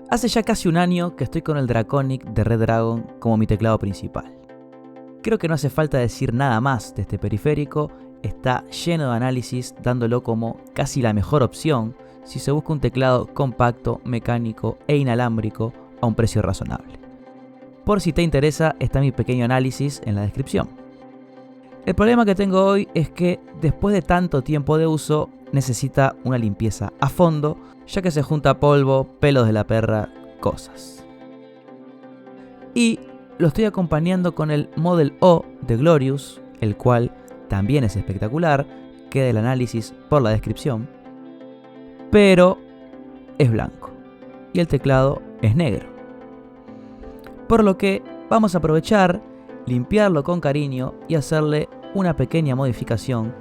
Hace ya casi un año que estoy con el Draconic de Redragon como mi teclado principal. Creo que no hace falta decir nada más de este periférico, está lleno de análisis dándolo como casi la mejor opción si se busca un teclado compacto, mecánico e inalámbrico a un precio razonable. Por si te interesa, está mi pequeño análisis en la descripción. El problema que tengo hoy es que después de tanto tiempo de uso necesita una limpieza a fondo, ya que se junta polvo, pelos de la perra, cosas. Y lo estoy acompañando con el Model O de Glorious, el cual también es espectacular, queda el análisis por la descripción, pero es blanco y el teclado es negro. Por lo que vamos a aprovechar, limpiarlo con cariño y hacerle una pequeña modificación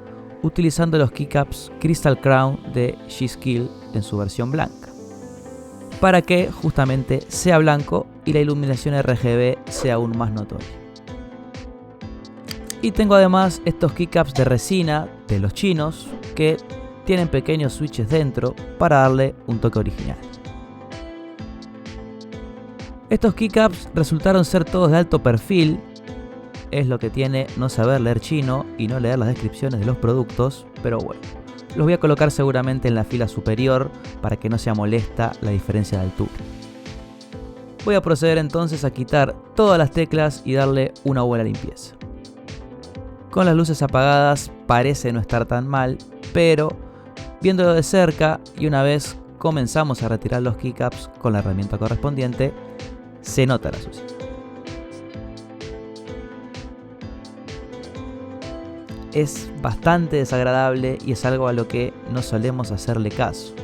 utilizando los keycaps Crystal Crown de G-Skill en su versión blanca, para que justamente sea blanco y la iluminación RGB sea aún más notoria. Y tengo además estos keycaps de resina de los chinos que tienen pequeños switches dentro para darle un toque original. Estos keycaps resultaron ser todos de alto perfil. Es lo que tiene no saber leer chino y no leer las descripciones de los productos, pero bueno, los voy a colocar seguramente en la fila superior para que no sea molesta la diferencia de altura. Voy a proceder entonces a quitar todas las teclas y darle una buena limpieza. Con las luces apagadas parece no estar tan mal, pero viéndolo de cerca y una vez comenzamos a retirar los keycaps con la herramienta correspondiente, se nota la suciedad. Es bastante desagradable y es algo a lo que no solemos hacerle caso.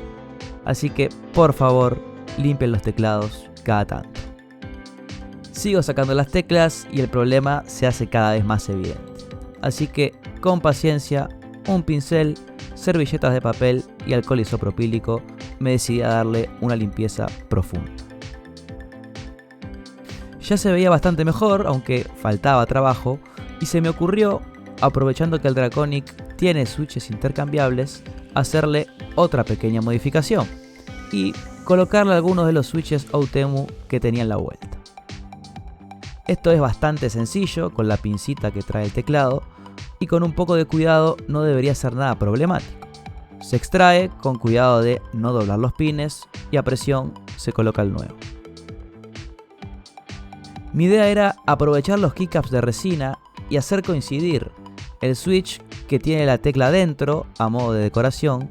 Así que, por favor, limpien los teclados cada tanto. Sigo sacando las teclas y el problema se hace cada vez más evidente. Así que, con paciencia, un pincel, servilletas de papel y alcohol isopropílico, me decidí a darle una limpieza profunda. Ya se veía bastante mejor, aunque faltaba trabajo, y se me ocurrió, aprovechando que el Draconic tiene switches intercambiables, hacerle otra pequeña modificación y colocarle algunos de los switches OUTEMU que tenía en la vuelta. Esto es bastante sencillo con la pincita que trae el teclado y con un poco de cuidado no debería ser nada problemático. Se extrae con cuidado de no doblar los pines y a presión se coloca el nuevo. Mi idea era aprovechar los keycaps de resina y hacer coincidir el switch que tiene la tecla dentro a modo de decoración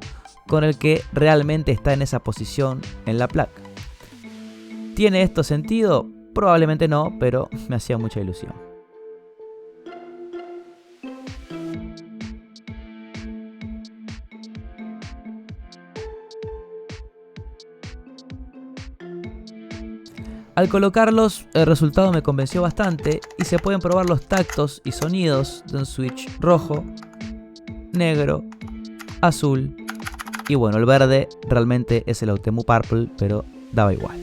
con el que realmente está en esa posición en la placa. ¿Tiene esto sentido? Probablemente no, pero me hacía mucha ilusión. Al colocarlos, el resultado me convenció bastante y se pueden probar los tactos y sonidos de un switch rojo, negro, azul y bueno, el verde realmente es el OUTEMU Purple, pero daba igual.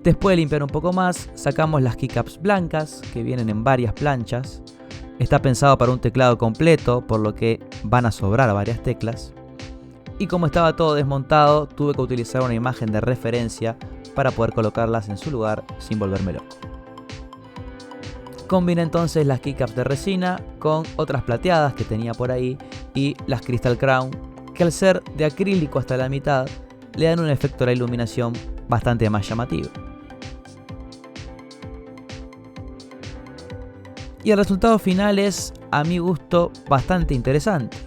Después de limpiar un poco más, sacamos las keycaps blancas que vienen en varias planchas. Está pensado para un teclado completo, por lo que van a sobrar varias teclas. Y como estaba todo desmontado, tuve que utilizar una imagen de referencia para poder colocarlas en su lugar sin volverme loco. Combiné entonces las keycaps de resina con otras plateadas que tenía por ahí y las Crystal Crown, que al ser de acrílico hasta la mitad, le dan un efecto a la iluminación bastante más llamativo. Y el resultado final es, a mi gusto, bastante interesante.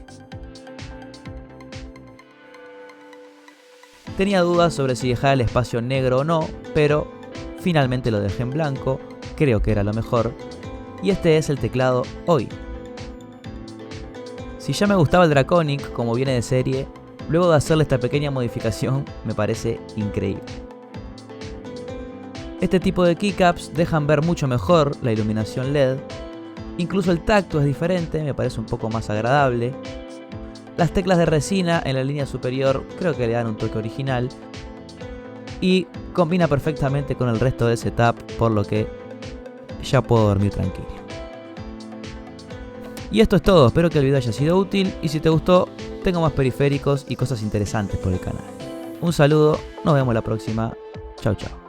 Tenía dudas sobre si dejar el espacio negro o no, pero finalmente lo dejé en blanco, creo que era lo mejor, y este es el teclado hoy. Si ya me gustaba el Draconic como viene de serie, luego de hacerle esta pequeña modificación me parece increíble. Este tipo de keycaps dejan ver mucho mejor la iluminación LED, incluso el tacto es diferente, me parece un poco más agradable. Las teclas de resina en la línea superior creo que le dan un toque original y combina perfectamente con el resto del setup, por lo que ya puedo dormir tranquilo. Y esto es todo, espero que el video haya sido útil y si te gustó, tengo más periféricos y cosas interesantes por el canal. Un saludo, nos vemos la próxima. Chau, chau.